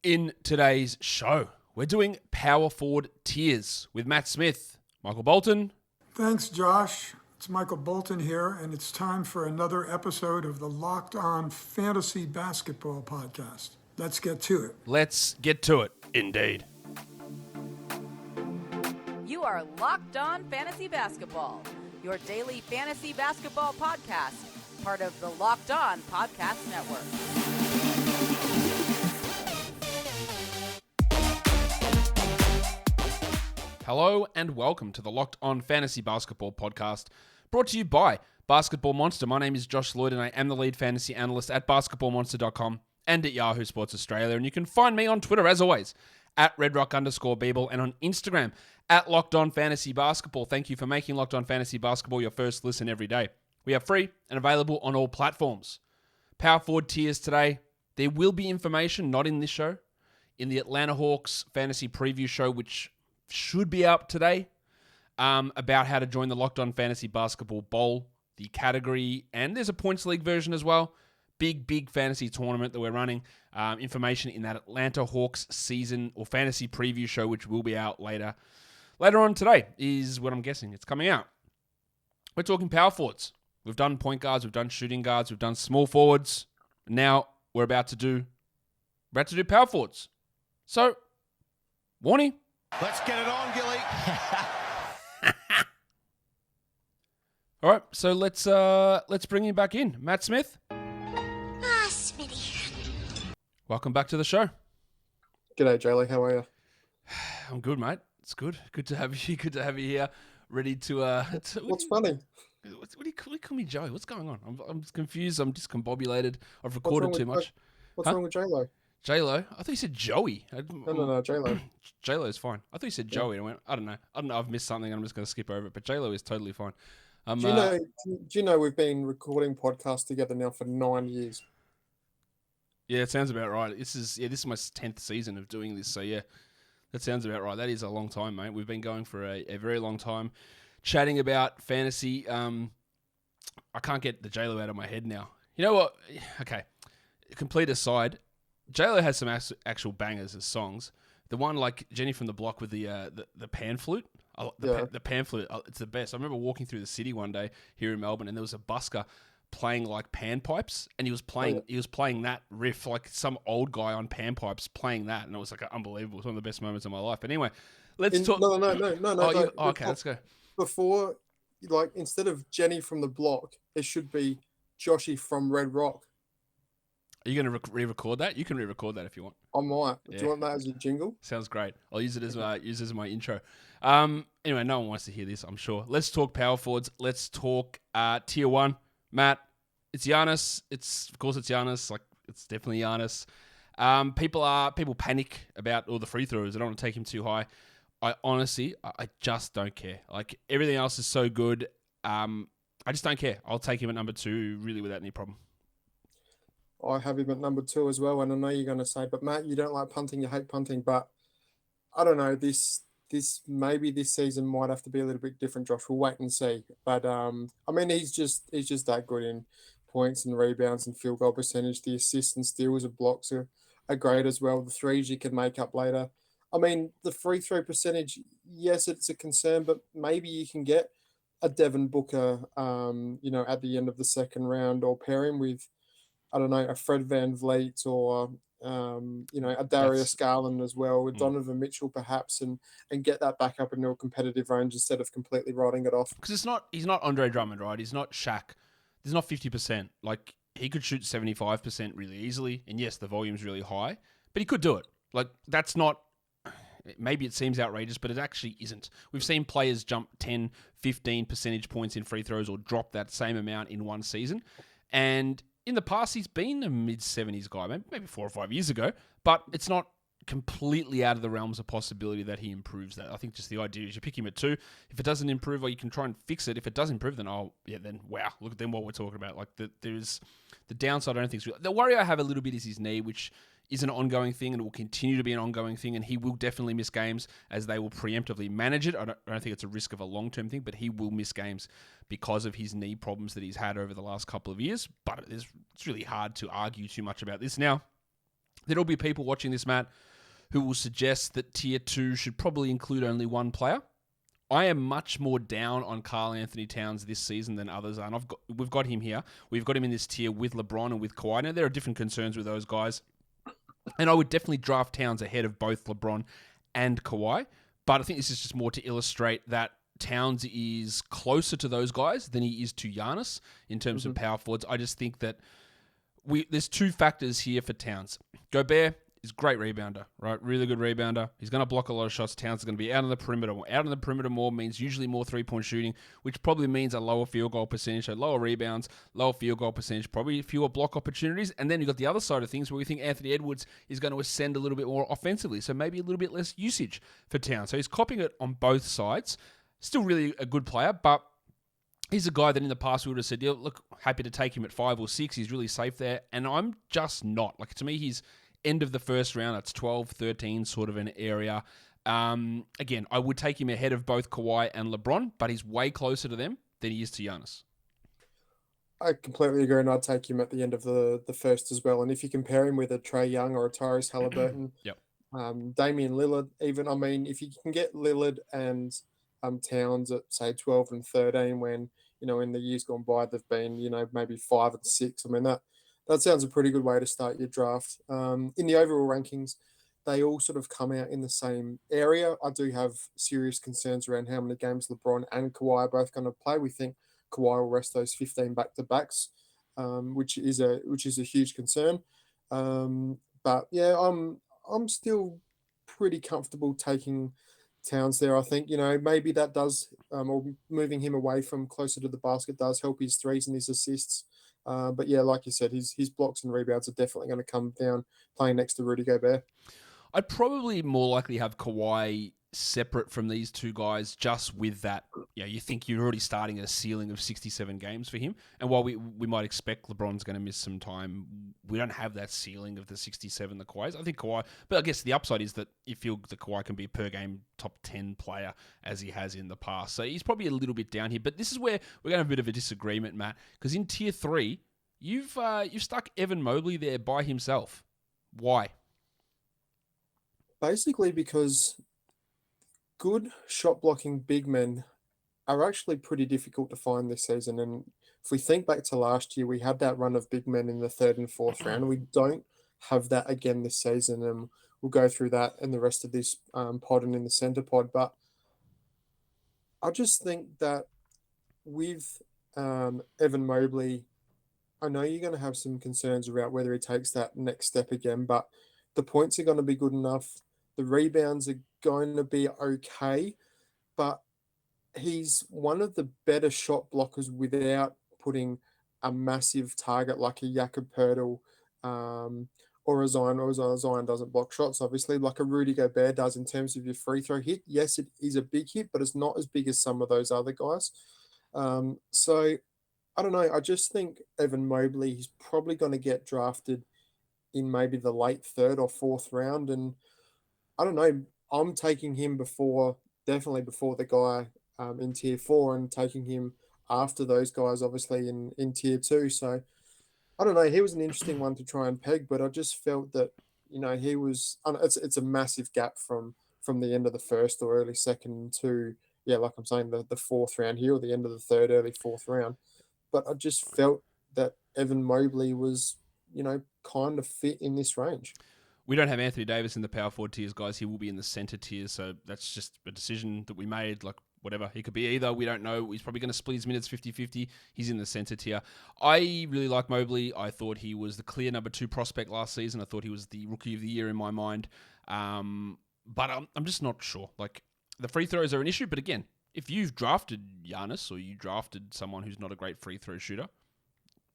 In today's show, we're doing power forward tiers with Matt Smith, Michael Bolton. Thanks, Josh. It's Michael Bolton here, and it's time for another episode of the Locked On Fantasy Basketball Podcast. Let's get to it. Let's get to it, indeed. You are Locked On Fantasy Basketball, your daily fantasy basketball podcast, part of the Locked On Podcast Network. Hello and welcome to the Locked On Fantasy Basketball Podcast, brought to you by Basketball Monster. My name is Josh Lloyd and I am the lead fantasy analyst at basketballmonster.com and at Yahoo Sports Australia. And you can find me on Twitter, as always, at redrock_Beeble and on Instagram at Locked On Fantasy Basketball. Thank you for making Locked On Fantasy Basketball your first listen every day. We are free and available on all platforms. Power forward tiers today. There will be information, not in this show, in the Atlanta Hawks fantasy preview show, which should be up today, about how to join the Locked On Fantasy Basketball Bowl, the category, and there's a points league version as well. Big fantasy tournament that we're running. Information in that Atlanta Hawks season or fantasy preview show, which will be out later on today, is what I'm guessing. It's coming out. We're talking power forwards. We've done point guards, we've done shooting guards, we've done small forwards. Now we're about to do power forwards. So, warning. Let's get it on, Gilly. All right, so let's bring him back in. Matt Smith. Smitty. Welcome back to the show. G'day, Jaylee. How are you? I'm good, mate. It's good. Good to have you. Good to have you here. Ready to. What's funny? What do you call me, Joey? What's going on? I'm confused. I'm discombobulated. I've recorded too much. What's wrong with J-Lo? J-Lo? I thought you said Joey. No, J-Lo. J-Lo's fine. I thought you said Joey. And I went, I don't know. I've missed something. I'm just going to skip over it. But J-Lo is totally fine. Do you know we've been recording podcasts together now for 9 years? Yeah, it sounds about right. This is my 10th season of doing this. So yeah, that sounds about right. That is a long time, mate. We've been going for a very long time, chatting about fantasy. I can't get the J-Lo out of my head now. You know what? Okay, complete aside, J-Lo has some actual bangers as songs. The one like Jenny from the Block with the pan flute. The pan flute, it's the best. I remember walking through the city one day here in Melbourne, and there was a busker playing like pan pipes, and he was playing that riff like some old guy on pan pipes playing that, and it was like unbelievable. It was one of the best moments of my life. But anyway, let's talk. No. Okay, let's go. Before, like, instead of Jenny from the Block, it should be Joshy from Red Rock. Are you going to re-record that? You can re-record that if you want. I might. Yeah. Do you want that as a jingle? Sounds great. I'll use it as my intro. Anyway, no one wants to hear this, I'm sure. Let's talk power forwards. Let's talk tier one. Matt, it's Giannis. Of course it's Giannis. Like, it's definitely Giannis. People panic about all the free throws. I don't want to take him too high. I honestly just don't care. Like, everything else is so good. I just don't care. I'll take him at number 2 really without any problem. I have him at number 2 as well, and I know you're going to say, but Matt, you don't like punting, you hate punting, but I don't know, this maybe this season might have to be a little bit different, Josh. We'll wait and see. But I mean, he's just that good in points and rebounds and field goal percentage. The assists and steals and blocks are great as well. The threes you can make up later. I mean, the free throw percentage, yes, it's a concern, but maybe you can get a Devin Booker, at the end of the second round, or pair him with, I don't know, a Fred VanVleet or, a Darius Garland as well, with Donovan Mitchell perhaps, and get that back up into a competitive range instead of completely writing it off. Because he's not Andre Drummond, right? He's not Shaq. He's not 50%. Like, he could shoot 75% really easily. And yes, the volume's really high, but he could do it. Like, that's not, maybe it seems outrageous, but it actually isn't. We've seen players jump 10, 15 percentage points in free throws or drop that same amount in one season. And in the past, he's been a mid-70s guy, maybe 4 or 5 years ago, but it's not completely out of the realms of possibility that he improves that. I think just the idea is you pick him at 2. If it doesn't improve, or you can try and fix it. If it does improve, then wow, look at then what we're talking about. Like, there's the downside. I don't think is real. The worry I have a little bit is his knee, which is an ongoing thing and it will continue to be an ongoing thing, and he will definitely miss games as they will preemptively manage it. I don't think it's a risk of a long-term thing, but he will miss games because of his knee problems that he's had over the last couple of years. But it's really hard to argue too much about this now. There'll be people watching this, Matt, who will suggest that Tier 2 should probably include only one player. I am much more down on Karl Anthony Towns this season than others are, and we've got him here. We've got him in this tier with LeBron and with Kawhi. Now, there are different concerns with those guys, and I would definitely draft Towns ahead of both LeBron and Kawhi, but I think this is just more to illustrate that Towns is closer to those guys than he is to Giannis in terms of power forwards. I just think that there's two factors here for Towns. Gobert is a great rebounder, right? Really good rebounder. He's going to block a lot of shots. Towns is going to be out on the perimeter. Out on the perimeter more means usually more three-point shooting, which probably means a lower field goal percentage, so lower rebounds, lower field goal percentage, probably fewer block opportunities. And then you've got the other side of things where we think Anthony Edwards is going to ascend a little bit more offensively, so maybe a little bit less usage for Towns. So he's copying it on both sides. Still really a good player, but he's a guy that in the past we would have said, yeah, look, happy to take him at 5 or 6. He's really safe there. And I'm just not. Like, to me, he's end of the first round. That's 12, 13 sort of an area. Again, I would take him ahead of both Kawhi and LeBron, but he's way closer to them than he is to Giannis. I completely agree, and I'd take him at the end of the first as well. And if you compare him with a Trae Young or a Tyrese Halliburton, Yep. Damian Lillard, even, I mean, if you can get Lillard and Towns at, say, 12 and 13 when, in the years gone by, they've been, maybe 5 and 6. I mean, that sounds a pretty good way to start your draft. In the overall rankings, they all sort of come out in the same area. I do have serious concerns around how many games LeBron and Kawhi are both going to play. We think Kawhi will rest those 15 back-to-backs, which is a huge concern. But yeah, I'm still pretty comfortable taking Towns there. I think, maybe that does, or moving him away from closer to the basket does help his threes and his assists. But yeah, like you said, his blocks and rebounds are definitely going to come down playing next to Rudy Gobert. I'd probably more likely have Kawhi separate from these two guys, just with that, you think you're already starting at a ceiling of 67 games for him. And while we might expect LeBron's going to miss some time, we don't have that ceiling of the 67 the Kawhi's. I think Kawhi, but I guess the upside is that you feel the Kawhi can be a per game top 10 player as he has in the past. So he's probably a little bit down here, but this is where we're going to have a bit of a disagreement, Matt, because in tier 3, you've stuck Evan Mobley there by himself. Why? Basically because good shot blocking big men are actually pretty difficult to find this season. And if we think back to last year, we had that run of big men in the 3rd and 4th round. And we don't have that again this season. And we'll go through that in the rest of this pod and in the center pod. But I just think that with Evan Mobley, I know you're going to have some concerns about whether he takes that next step again, but the points are going to be good enough. The rebounds are going to be okay, but he's one of the better shot blockers without putting a massive target like a Jakob Poeltl or a Zion. Or Zion doesn't block shots, obviously, like a Rudy Gobert does in terms of your free throw hit. Yes, it is a big hit, but it's not as big as some of those other guys. So I don't know. I just think Evan Mobley, he's probably going to get drafted in maybe the late 3rd or 4th round. And I don't know, I'm taking him definitely before the guy in tier 4 and taking him after those guys, obviously, in tier 2. So I don't know. He was an interesting one to try and peg, but I just felt that, he was, it's a massive gap from the end of the 1st or early 2nd to, like I'm saying, the 4th round here or the end of the 3rd, early 4th round. But I just felt that Evan Mobley was, kind of fit in this range. We don't have Anthony Davis in the power forward tiers, guys. He will be in the center tier, so that's just a decision that we made. Like, whatever. He could be either. We don't know. He's probably going to split his minutes 50-50. He's in the center tier. I really like Mobley. I thought he was the clear number 2 prospect last season. I thought he was the rookie of the year in my mind. But I'm just not sure. Like, the free throws are an issue, but again, if you've drafted Giannis or you drafted someone who's not a great free throw shooter,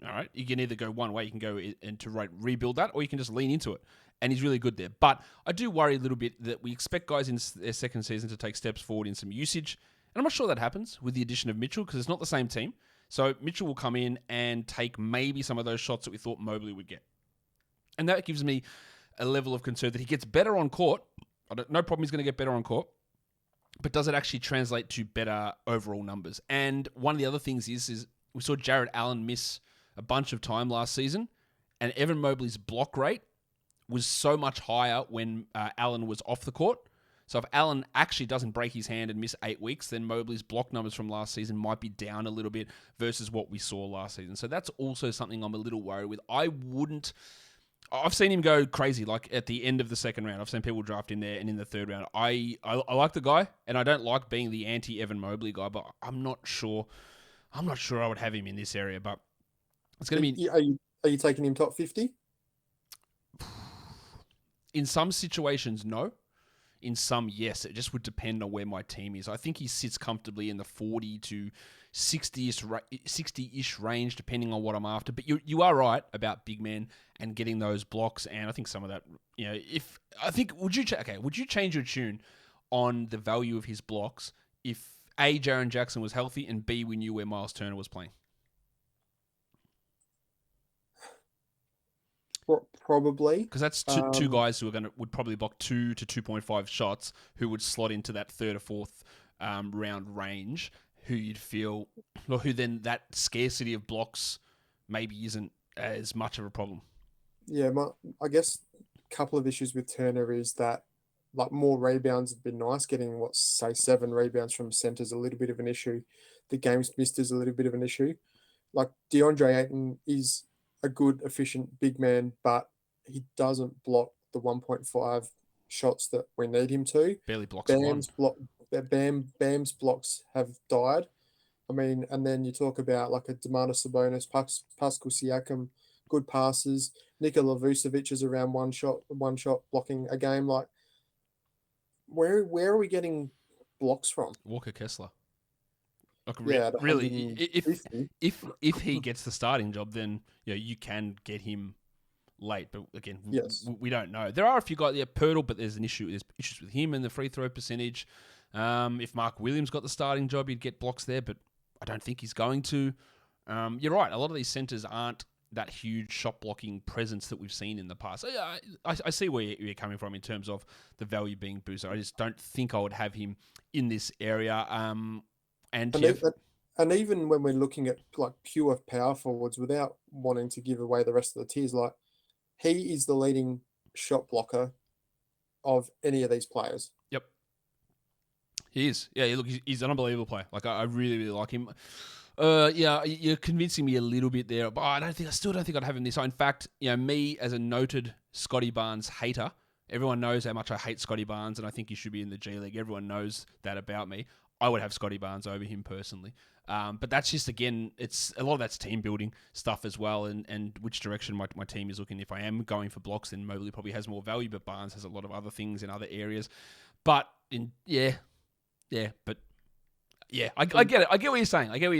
all right, you can either go one way, you can go into rebuild that, or you can just lean into it. And he's really good there. But I do worry a little bit that we expect guys in their second season to take steps forward in some usage. And I'm not sure that happens with the addition of Mitchell because it's not the same team. So Mitchell will come in and take maybe some of those shots that we thought Mobley would get. And that gives me a level of concern that he gets better on court. No problem he's going to get better on court. But does it actually translate to better overall numbers? And one of the other things is we saw Jarrett Allen miss a bunch of time last season, and Evan Mobley's block rate was so much higher when Allen was off the court. So if Allen actually doesn't break his hand and miss 8 weeks, then Mobley's block numbers from last season might be down a little bit versus what we saw last season. So that's also something I'm a little worried with. I've seen him go crazy, like at the end of the second round. I've seen people draft in there and in the third round. I like the guy, and I don't like being the anti-Evan Mobley guy, but I'm not sure I would have him in this area. But it's going to be... Are you taking him top 50? In some situations, no. In some, yes. It just would depend on where my team is. I think he sits comfortably in the 40 to 60-ish range, depending on what I'm after. But you are right about big men and getting those blocks. And I think some of that, would you change your tune on the value of his blocks if A, Jaren Jackson was healthy, and B, we knew where Miles Turner was playing? Probably, because that's two guys who would probably block 2 to 2.5 shots, who would slot into that third or fourth round range. Who then that scarcity of blocks maybe isn't as much of a problem. Yeah, I guess a couple of issues with Turner is that like more rebounds have been nice. Getting 7 rebounds from centre is a little bit of an issue. The games missed is a little bit of an issue. Like DeAndre Ayton is a good, efficient big man, but he doesn't block the 1.5 shots that we need him to. Barely blocks one. Bam's blocks have died. I mean, and then you talk about like a Domantas Sabonis, Pascal Siakam, good passes. Nikola Vucevic is around one shot blocking a game. Like, where are we getting blocks from? Walker Kessler. Like, Yeah, really, if he gets the starting job, then you can get him late. But again, Yes. we don't know. There are a few guys. Yeah, Pirtle, but there's issues with him and the free throw percentage. If Mark Williams got the starting job, he'd get blocks there, but I don't think he's going to. You're right. A lot of these centers aren't that huge shot blocking presence that we've seen in the past. So, yeah, I see where you're coming from in terms of the value being boosted. I just don't think I would have him in this area. And even when we're looking at like pure power forwards, without wanting to give away the rest of the tiers, like he is the leading shot blocker of any of these players. Yep, he is. Yeah, look, he's an unbelievable player. Like I really, really like him. Yeah, you're convincing me a little bit there, but I still don't think I'd have him this. So in fact, me as a noted Scotty Barnes hater, everyone knows how much I hate Scotty Barnes, and I think he should be in the G League. Everyone knows that about me. I would have Scotty Barnes over him personally. But that's just, again, it's a lot of that's team building stuff as well, and which direction my team is looking. If I am going for blocks, then Mobley probably has more value, but Barnes has a lot of other things in other areas. But I get it. I get what you're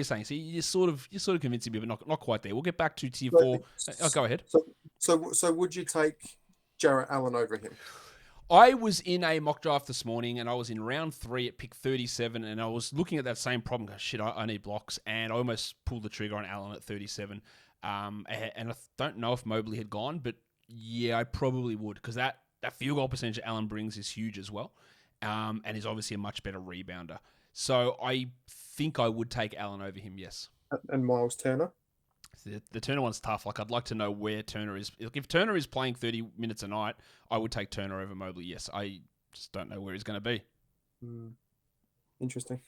saying. So you're sort of convincing me, but not quite there. We'll get back to tier 4. Go ahead. So would you take Jarrett Allen over him? I was in a mock draft this morning, and I was in round 3 at pick 37, and I was looking at that same problem. Shit, I need blocks, and I almost pulled the trigger on Allen at 37. And I don't know if Mobley had gone, but yeah, I probably would, because that field goal percentage Allen brings is huge as well, and is obviously a much better rebounder. So I think I would take Allen over him, yes. And Miles Turner? The Turner one's tough. Like, I'd like to know where Turner is. If Turner is playing 30 minutes a night, I would take Turner over Mobley, yes. I just don't know where he's going to be. Interesting.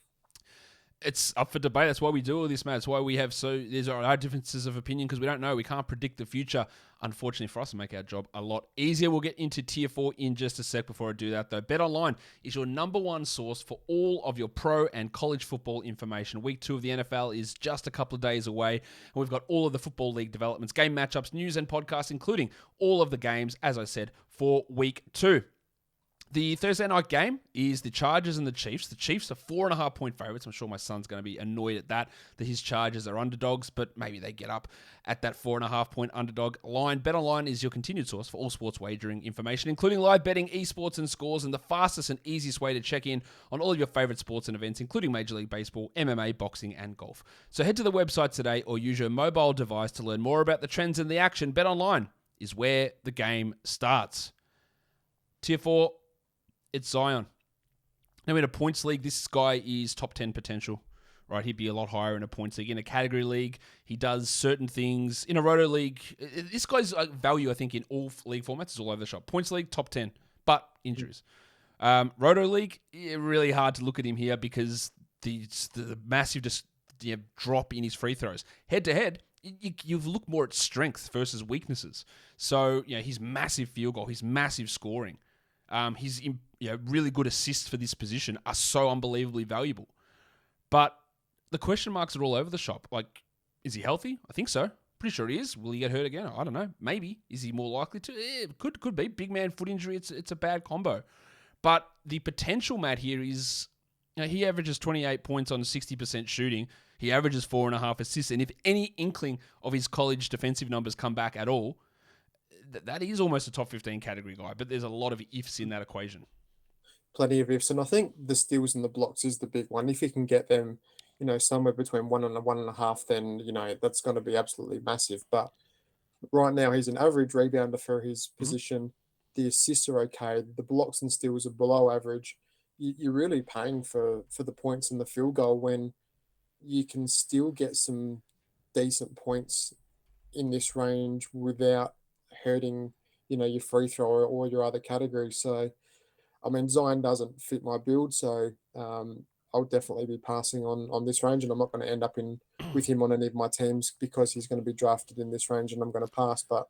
It's up for debate. That's why we do all this, man. That's why we have there's our differences of opinion, because we don't know. We can't predict the future. Unfortunately for us, to make our job a lot easier. We'll get into tier 4 in just a sec. Before I do that, though, BetOnline is your number one source for all of your pro and college football information. Week 2 of the NFL is just a couple of days away, and we've got all of the Football League developments, game matchups, news, and podcasts, including all of the games, as I said, for week 2. The Thursday night game is the Chargers and the Chiefs. The Chiefs are 4.5-point favorites. I'm sure my son's going to be annoyed at that his Chargers are underdogs, but maybe they get up at that 4.5-point underdog line. BetOnline is your continued source for all sports wagering information, including live betting, esports, and scores, and the fastest and easiest way to check in on all of your favorite sports and events, including Major League Baseball, MMA, boxing, and golf. So head to the website today or use your mobile device to learn more about the trends and the action. BetOnline is where the game starts. Tier 4. It's Zion. Now in a points league, this guy is top 10 potential right? He'd be a lot higher in a points league. In a category league, he does certain things. In a roto league, this guy's value, I think, in all league formats is all over the shop. Points league, top 10, but injuries. Roto league, really hard to look at him here because the massive drop in his free throws. Head to head, you've looked more at strength versus weaknesses. So, his massive field goal, his massive scoring, his really good assists for this position are so unbelievably valuable. But the question marks are all over the shop. Like, is he healthy? I think so. Pretty sure he is. Will he get hurt again? I don't know. Maybe. Is he more likely to? Could be. Big man foot injury. It's a bad combo. But the potential, Matt, here is he averages 28 points on 60% shooting. He averages 4.5 assists. And if any inkling of his college defensive numbers come back at all, that is almost a top 15 category guy. But there's a lot of ifs in that equation. Plenty of ifs. And I think the steals and the blocks is the big one. If you can get them, somewhere between 1 and 1.5, then, that's going to be absolutely massive. But right now, he's an average rebounder for his position. The assists are okay. The blocks and steals are below average. You're really paying for the points and the field goal when you can still get some decent points in this range without hurting, your free throw or your other categories. So, I mean, Zion doesn't fit my build, so I'll definitely be passing on this range, and I'm not going to end up with him on any of my teams because he's going to be drafted in this range and I'm going to pass. But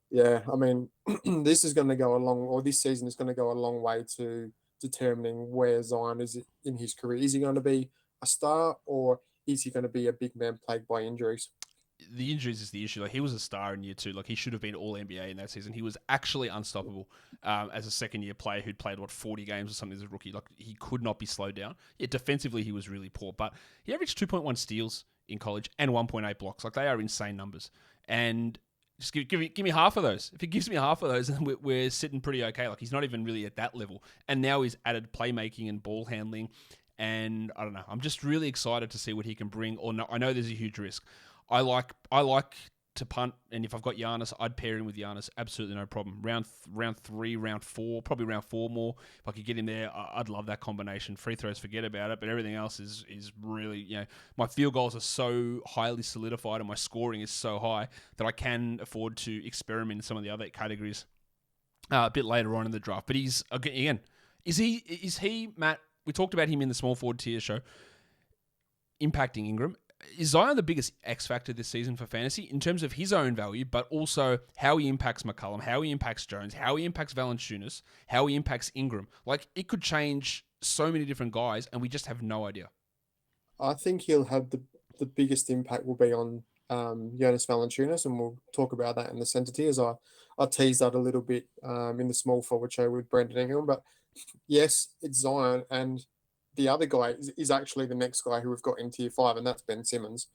yeah, I mean, this season is going to go a long way to determining where Zion is in his career. Is he going to be a star or is he going to be a big man plagued by injuries? The injuries is the issue. Like, he was a star in year 2. Like, he should have been all NBA in that season. He was actually unstoppable as a second-year player who'd played 40 games or something as a rookie. Like, he could not be slowed down. Yeah, defensively he was really poor, but he averaged 2.1 steals in college and 1.8 blocks. Like, they are insane numbers. And just give me half of those. If he gives me half of those, then we're sitting pretty okay. Like, he's not even really at that level. And now he's added playmaking and ball handling. And I don't know. I'm just really excited to see what he can bring. Or no, I know there's a huge risk. I like to punt, and if I've got Giannis, I'd pair him with Giannis. Absolutely no problem. Round 3, round 4, probably round 4 more. If I could get him there, I'd love that combination. Free throws, forget about it, but everything else is really, my field goals are so highly solidified and my scoring is so high that I can afford to experiment in some of the other categories a bit later on in the draft. But he's, again, is he, Matt, we talked about him in the small forward tier show, impacting Ingram. Is Zion the biggest X factor this season for fantasy in terms of his own value, but also how he impacts McCollum, how he impacts Jones, how he impacts Valanciunas, how he impacts Ingram? Like, it could change so many different guys, and we just have no idea. I think he'll have the biggest impact will be on Jonas Valanciunas, and we'll talk about that in the center tiers. I teased that a little bit in the small forward show with Brandon Ingram, but yes, it's Zion, and the other guy is actually the next guy who we've got in tier 5, and that's Ben Simmons.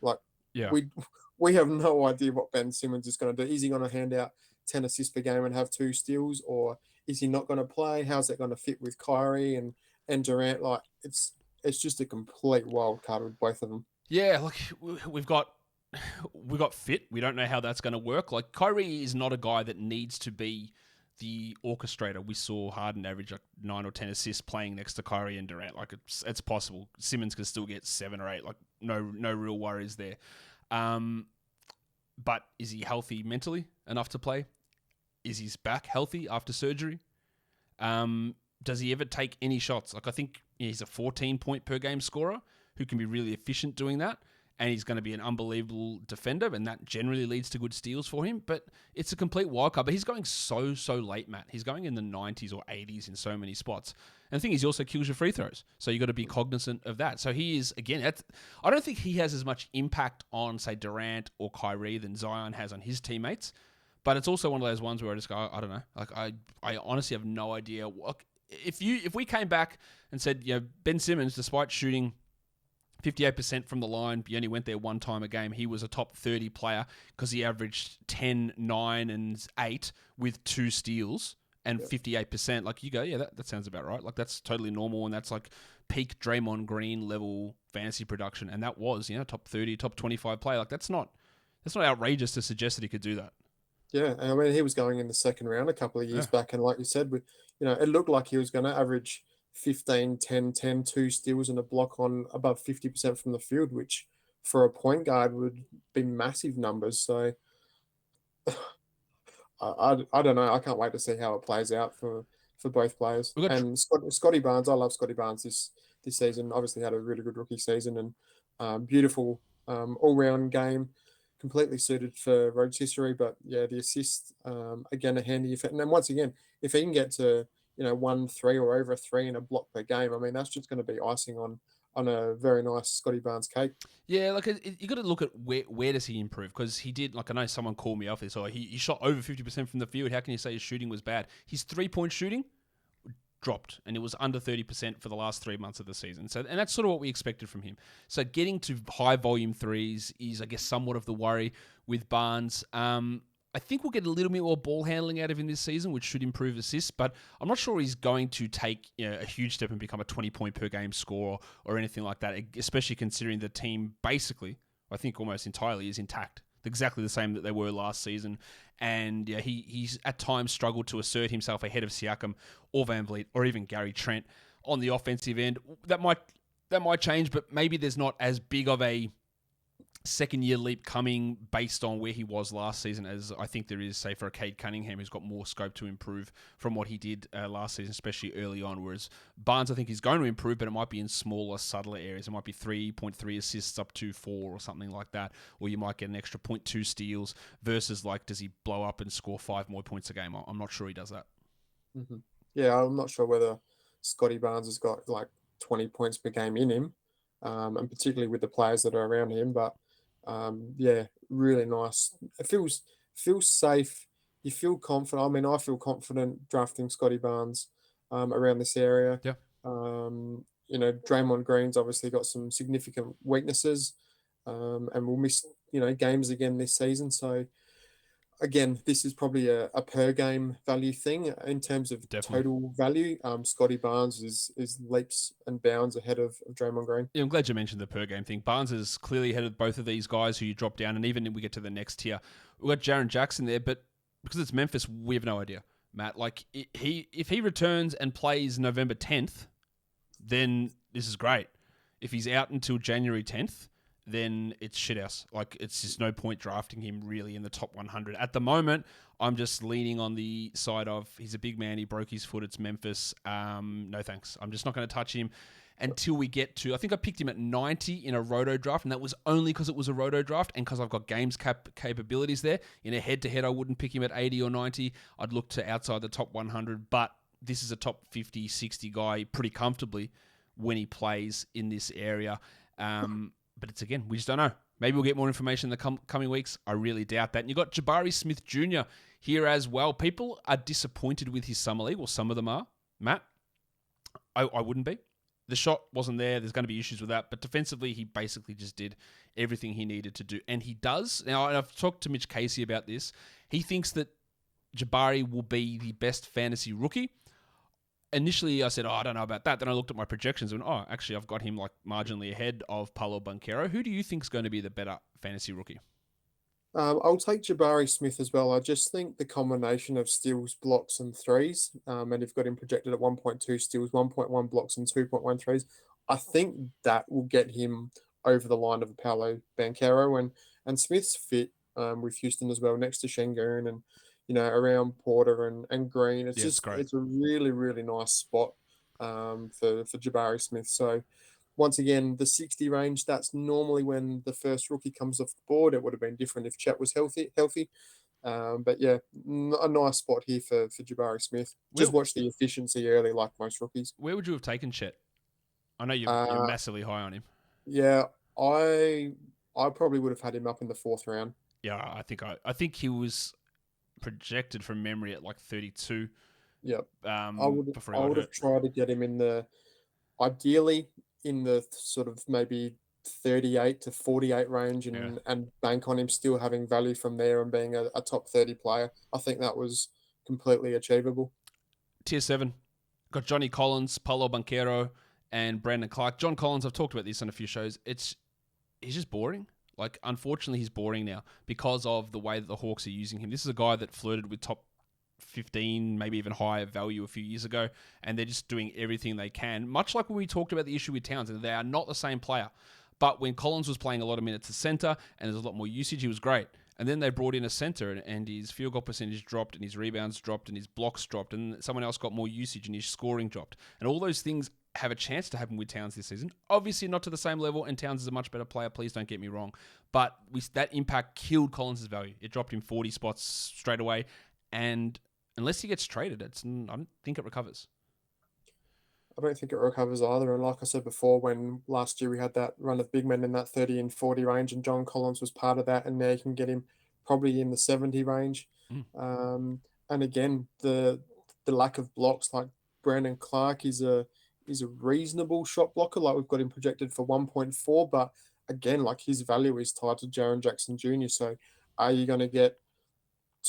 Like, yeah, we have no idea what Ben Simmons is going to do. Is he going to hand out 10 assists per game and have 2 steals, or is he not going to play? How's that going to fit with Kyrie and Durant? Like, it's just a complete wild card with both of them. Yeah, look, we've got fit. We don't know how that's going to work. Like, Kyrie is not a guy that needs to be the orchestrator. We saw Harden average 9 or 10 assists playing next to Kyrie and Durant. Like, it's possible. Simmons can still get 7 or 8. Like, no real worries there. But is he healthy mentally enough to play? Is his back healthy after surgery? Does he ever take any shots? Like, I think he's a 14-point per game scorer who can be really efficient doing that. And he's going to be an unbelievable defender, and that generally leads to good steals for him. But it's a complete wildcard. But he's going so late, Matt. He's going in the 90s or 80s in so many spots. And the thing is, he also kills your free throws. So you've got to be cognizant of that. So he is, again, I don't think he has as much impact on, say, Durant or Kyrie than Zion has on his teammates. But it's also one of those ones where I just go, I don't know. Like, I honestly have no idea. If we came back and said, Ben Simmons, despite shooting 58% from the line, he only went there one time a game. He was a top 30 player because he averaged 10, 9, and 8 with 2 steals and 58%. Like, you go, yeah, that sounds about right. Like, that's totally normal, and that's like peak Draymond Green level fantasy production. And that was, top 30, top 25 player. Like, that's not outrageous to suggest that he could do that. Yeah, I mean, he was going in the second round a couple of years back, and like you said, it looked like he was going to average 15, 10, 10, 2 steals and a block on above 50% from the field, which for a point guard would be massive numbers. So I don't know. I can't wait to see how it plays out for both players. We've got And Scotty Barnes, I love Scotty Barnes this season. Obviously had a really good rookie season and beautiful all round game, completely suited for rotisserie. But yeah, the assist again a handy effect. And then once again, if he can get to 1-3 or over 3 in a block per game, I mean that's just going to be icing on a very nice Scotty Barnes cake. Yeah, like you got to look at where does he improve, because he did, like I know someone called me off this, so he shot over 50% from the field. How can you say his shooting was bad? His 3-point shooting dropped, and it was under 30% for the last 3 months of the season. So, and that's sort of what we expected from him. So getting to high volume threes is, I guess, somewhat of the worry with Barnes. I think we'll get a little bit more ball handling out of him this season, which should improve assists, but I'm not sure he's going to take a huge step and become a 20-point per game scorer or anything like that, especially considering the team basically, I think almost entirely, is intact. Exactly the same that they were last season. And yeah, he's at times struggled to assert himself ahead of Siakam or Van Vliet or even Gary Trent on the offensive end. That might change, but maybe there's not as big of a second-year leap coming based on where he was last season as I think there is, say, for a Cade Cunningham, who's got more scope to improve from what he did last season, especially early on, whereas Barnes, I think, is going to improve, but it might be in smaller, subtler areas. It might be 3.3 assists up to 4 or something like that, or you might get an extra 0.2 steals versus, like, does he blow up and score 5 more points a game? I'm not sure he does that. Mm-hmm. Yeah, I'm not sure whether Scotty Barnes has got, like, 20 points per game in him, and particularly with the players that are around him, but yeah, really nice. It feels safe. You feel confident. I mean, I feel confident drafting Scotty Barnes around this area. Yeah. Draymond Green's obviously got some significant weaknesses, and we'll miss games again this season. So again, this is probably a per game value thing in terms of total value. Scotty Barnes is leaps and bounds ahead of Draymond Green. Yeah, I'm glad you mentioned the per game thing. Barnes is clearly ahead of both of these guys who you drop down, and even if we get to the next tier, we've got Jaren Jackson there, but because it's Memphis, we have no idea, Matt. Like, if he returns and plays November 10th, then this is great. If he's out until January 10th, then it's shithouse. Like, it's just no point drafting him really in the top 100. At the moment, I'm just leaning on the side of he's a big man, he broke his foot, it's Memphis. No thanks. I'm just not going to touch him until we get to, I think I picked him at 90 in a roto draft, and that was only because it was a roto draft and because I've got games capabilities there. In a head-to-head, I wouldn't pick him at 80 or 90. I'd look to outside the top 100, but this is a top 50, 60 guy pretty comfortably when he plays in this area. But it's, again, we just don't know. Maybe we'll get more information in the coming weeks. I really doubt that. And you've got Jabari Smith Jr. here as well. People are disappointed with his summer league. Well, some of them are. Matt, I wouldn't be. The shot wasn't there. There's going to be issues with that. But defensively, he basically just did everything he needed to do. And he does. Now, I've talked to Mitch Casey about this. He thinks that Jabari will be the best fantasy rookie. Initially, I said, I don't know about that. Then I looked at my projections and, actually, I've got him like marginally ahead of Paolo Banchero. Who do you think is going to be the better fantasy rookie? I'll take Jabari Smith as well. I just think the combination of steals, blocks, and threes, and you've got him projected at 1.2 steals, 1.1 blocks, and 2.1 threes. I think that will get him over the line of Paolo Banchero, and Smith's fit with Houston as well, next to Şengün and around Porter and Green. It's a really, really nice spot for Jabari Smith. So once again, the 60 range, that's normally when the first rookie comes off the board. It would have been different if Chet was healthy. But yeah, a nice spot here for Jabari Smith. Just watch the efficiency early like most rookies. Where would you have taken Chet? I know you're massively high on him. Yeah, I probably would have had him up in the 4th round. Yeah, I think he was projected from memory at like 32. Yep. I would have tried to get him ideally in the sort of maybe 38 to 48 range and bank on him still having value from there and being a top 30 player. I think that was completely achievable. Tier 7. Got Johnny Collins, Paolo Banchero, and Brandon Clark. John Collins, I've talked about this on a few shows. He's just boring. Like, unfortunately, he's boring now because of the way that the Hawks are using him. This is a guy that flirted with top 15, maybe even higher value a few years ago, and they're just doing everything they can. Much like when we talked about the issue with Townsend, they are not the same player. But when Collins was playing a lot of minutes at centre and there's a lot more usage, he was great. And then they brought in a centre and his field goal percentage dropped and his rebounds dropped and his blocks dropped and someone else got more usage and his scoring dropped. And all those things have a chance to happen with Towns this season. Obviously not to the same level, and Towns is a much better player, please don't get me wrong. But that impact killed Collins' value. It dropped him 40 spots straight away. And unless he gets traded, I don't think it recovers. I don't think it recovers either. And like I said before, when last year we had that run of big men in that 30 and 40 range, and John Collins was part of that, and now you can get him probably in the 70 range. And again, the lack of blocks, like Brandon Clark is a reasonable shot blocker. Like we've got him projected for 1.4, but again, like his value is tied to Jaren Jackson Jr. So are you going to get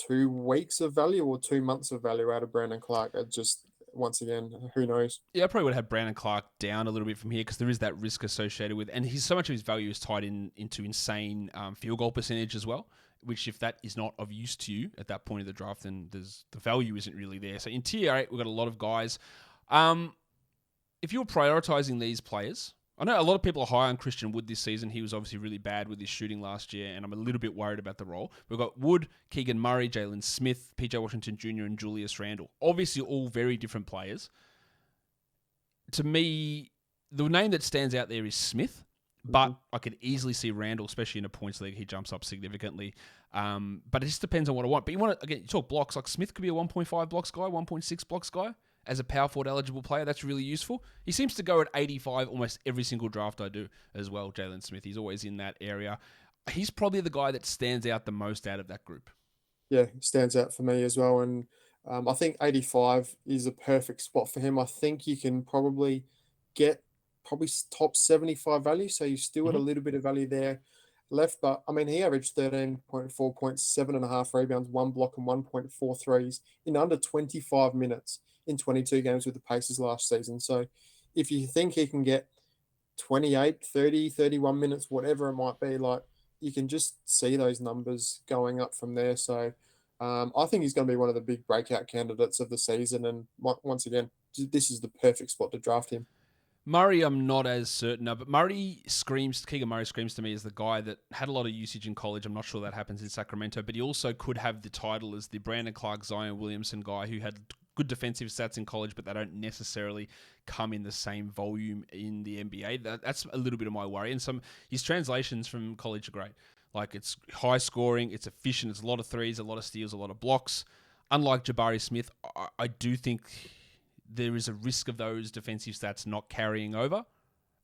2 weeks of value or 2 months of value out of Brandon Clark? It just, once again, who knows? Yeah, I probably would have Brandon Clark down a little bit from here because there is that risk associated with, and so much of his value is tied into insane field goal percentage as well, which if that is not of use to you at that point of the draft, then the value isn't really there. So in tier 8, we've got a lot of guys. If you're prioritizing these players, I know a lot of people are high on Christian Wood this season. He was obviously really bad with his shooting last year, and I'm a little bit worried about the role. We've got Wood, Keegan Murray, Jalen Smith, PJ Washington Jr., and Julius Randle. Obviously all very different players. To me, the name that stands out there is Smith, but I could easily see Randle, especially in a points league. He jumps up significantly. But it just depends on what I want. But you talk blocks. Like Smith could be a 1.5 blocks guy, 1.6 blocks guy. As a power forward eligible player, that's really useful. He seems to go at 85 almost every single draft I do as well, Jalen Smith. He's always in that area. He's probably the guy that stands out the most out of that group. Yeah, stands out for me as well. And I think 85 is a perfect spot for him. I think you can probably get top 75 value, so you still got a little bit of value there left. But, I mean, he averaged 13.4 points, 7.5 rebounds, 1 block, and 1.4 threes in under 25 minutes in 22 games with the Pacers last season. So if you think he can get 28, 30, 31 minutes, whatever it might be, like you can just see those numbers going up from there. So I think he's going to be one of the big breakout candidates of the season. And once again, this is the perfect spot to draft him. Murray, I'm not as certain of, but Keegan Murray screams to me as the guy that had a lot of usage in college. I'm not sure that happens in Sacramento, but he also could have the title as the Brandon Clark, Zion Williamson guy who had good defensive stats in college, but they don't necessarily come in the same volume in the NBA. That's a little bit of my worry. And his translations from college are great. Like it's high scoring, it's efficient, it's a lot of threes, a lot of steals, a lot of blocks. Unlike Jabari Smith, I do think there is a risk of those defensive stats not carrying over,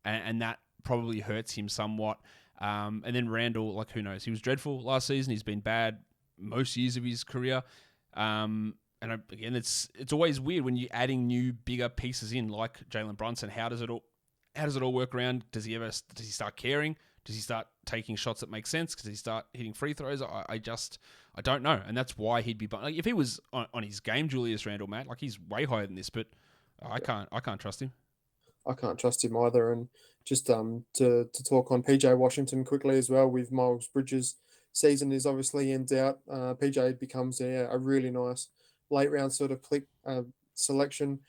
and that probably hurts him somewhat. And then Randle, like who knows? He was dreadful last season. He's been bad most years of his career. And again, it's always weird when you're adding new, bigger pieces in, like Jalen Brunson. How does it all work around? Does he start caring? Does he start taking shots that make sense? Does he start hitting free throws? I don't know, and that's why he'd be. Like, if he was on his game, Julius Randle, Matt, like he's way higher than this, but I can't trust him. I can't trust him either. And just to talk on PJ Washington quickly as well, with Miles Bridges' season is obviously in doubt. PJ becomes a really nice late round sort of click selection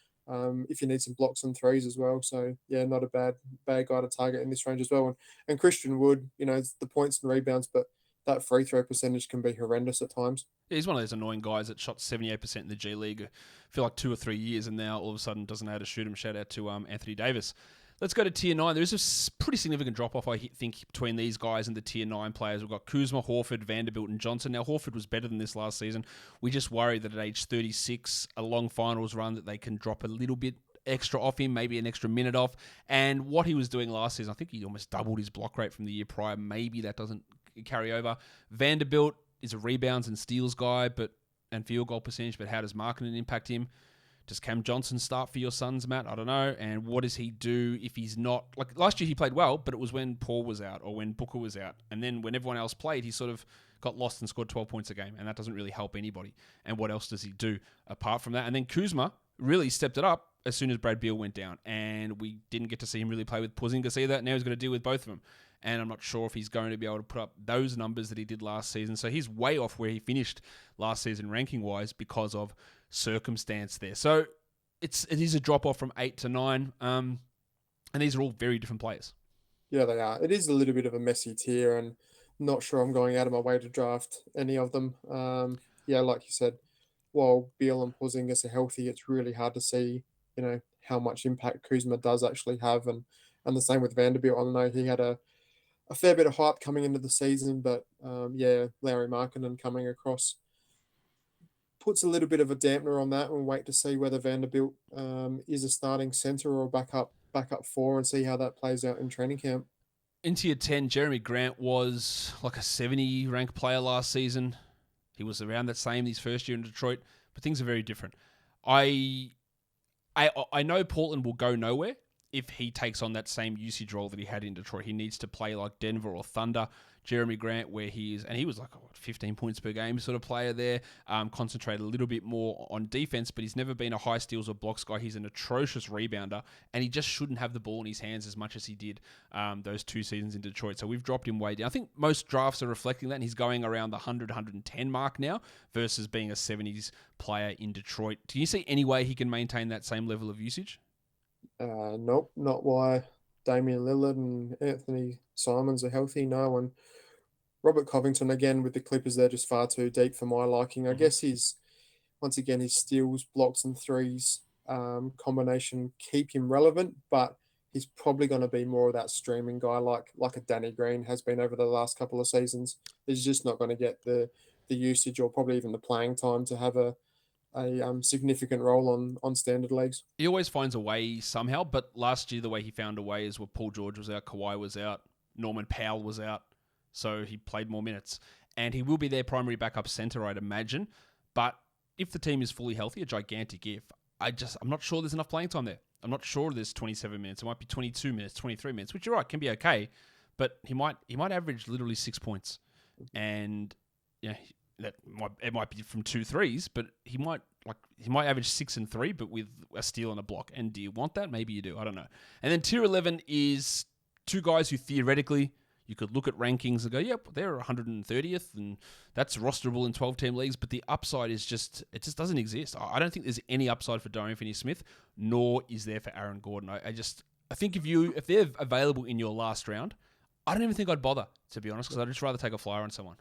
if you need some blocks and threes as well. So yeah, not a bad guy to target in this range as well. And Christian Wood, it's the points and rebounds, but that free throw percentage can be horrendous at times. Yeah, he's one of those annoying guys that shot 78% in the G League for like 2 or 3 years, and now all of a sudden doesn't know how to shoot him. Shout out to Anthony Davis. Let's go to Tier 9. There is a pretty significant drop-off, I think, between these guys and the Tier 9 players. We've got Kuzma, Horford, Vanderbilt, and Johnson. Now, Horford was better than this last season. We just worry that at age 36, a long finals run, that they can drop a little bit extra off him, maybe an extra minute off. And what he was doing last season, I think he almost doubled his block rate from the year prior. Maybe that doesn't carry over. Vanderbilt is a rebounds and steals guy and field goal percentage, but how does Markkanen impact him? Does Cam Johnson start for your Suns, Matt? I don't know. And what does he do if he's not... Like, last year he played well, but it was when Paul was out or when Booker was out. And then when everyone else played, he sort of got lost and scored 12 points a game, and that doesn't really help anybody. And what else does he do apart from that? And then Kuzma really stepped it up as soon as Brad Beal went down, and we didn't get to see him really play with Porzingis either. Now he's got to deal with both of them. and I'm not sure if he's going to be able to put up those numbers that he did last season. So he's way off where he finished last season ranking-wise because of circumstance there. So it is a drop-off from 8 to 9, and these are all very different players. Yeah, they are. It is a little bit of a messy tier, and not sure I'm going out of my way to draft any of them. Yeah, like you said, while Beal and Porzingis are healthy, it's really hard to see, how much impact Kuzma does actually have, and the same with Vanderbilt. I know he had a fair bit of hype coming into the season, but Lauri Markkanen coming across puts a little bit of a dampener on that. We'll wait to see whether Vanderbilt is a starting center or backup 4 and see how that plays out in training camp. In tier 10, Jeremy Grant was like a 70 ranked player last season. He was around that same his first year in Detroit, but things are very different. I know Portland will go nowhere if he takes on that same usage role that he had in Detroit. He needs to play like Denver or Thunder. Jeremy Grant, where he is, and he was like 15 points per game sort of player there, concentrate a little bit more on defense, but he's never been a high steals or blocks guy. He's an atrocious rebounder, and he just shouldn't have the ball in his hands as much as he did those 2 seasons in Detroit. So we've dropped him way down. I think most drafts are reflecting that, and he's going around the 100, 110 mark now versus being a 70s player in Detroit. Do you see any way he can maintain that same level of usage? Nope, not why Damian Lillard and Anthony Simons are healthy. No, and Robert Covington, again, with the Clippers, they're just far too deep for my liking. I guess his steals, blocks, and threes combination keep him relevant, but he's probably going to be more of that streaming guy like a Danny Green has been over the last couple of seasons. He's just not going to get the usage or probably even the playing time to have a significant role on standard leagues. He always finds a way somehow, but last year the way he found a way is where Paul George was out, Kawhi was out, Norman Powell was out, so he played more minutes. And he will be their primary backup center, I'd imagine. But if the team is fully healthy, a gigantic if, I'm not sure there's enough playing time there. I'm not sure there's 27 minutes. It might be 22 minutes, 23 minutes, which you're right, can be okay. But he might average literally 6 points. And it might be from 2 threes, but he might average 6 and 3, but with a steal and a block. And do you want that? Maybe you do. I don't know. And then tier 11 is 2 guys who theoretically you could look at rankings and go, yep, they're 130th, and that's rosterable in 12-team leagues. But the upside is it just doesn't exist. I don't think there's any upside for Dorian Finney-Smith, nor is there for Aaron Gordon. I think if they're available in your last round, I don't even think I'd bother, to be honest, because I'd just rather take a flyer on someone.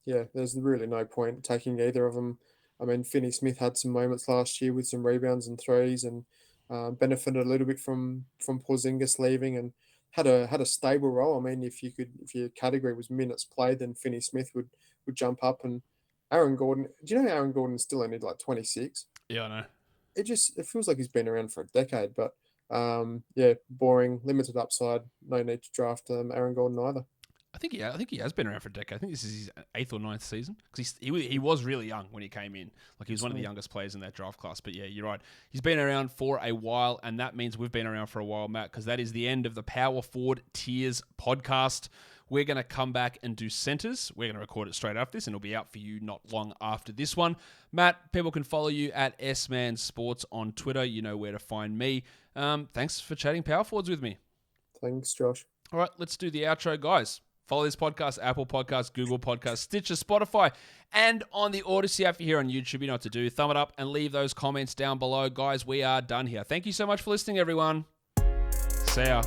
Yeah, there's really no point taking either of them. I mean, Finney-Smith had some moments last year with some rebounds and threes, and benefited a little bit from Porzingis leaving, and had a stable role. I mean, if your category was minutes played, then Finney-Smith would jump up. And Aaron Gordon, do you know Aaron Gordon's still only like 26? Yeah, I know. It feels like he's been around for a decade, but boring, limited upside. No need to draft Aaron Gordon either. I think he has been around for a decade. I think this is his 8th or 9th season, because he was really young when he came in. Like, he was one of the youngest players in that draft class. But yeah, you're right. He's been around for a while, and that means we've been around for a while, Matt, because that is the end of the Power Forward Tiers podcast. We're going to come back and do centers. We're going to record it straight after this, and it'll be out for you not long after this one. Matt, people can follow you at S-Man Sports on Twitter. You know where to find me. Thanks for chatting Power Forwards with me. Thanks, Josh. All right, let's do the outro, guys. Follow this podcast, Apple Podcasts, Google Podcasts, Stitcher, Spotify, and on the Odyssey app. If you're here on YouTube, you know what to do. Thumb it up and leave those comments down below. Guys, we are done here. Thank you so much for listening, everyone. See ya.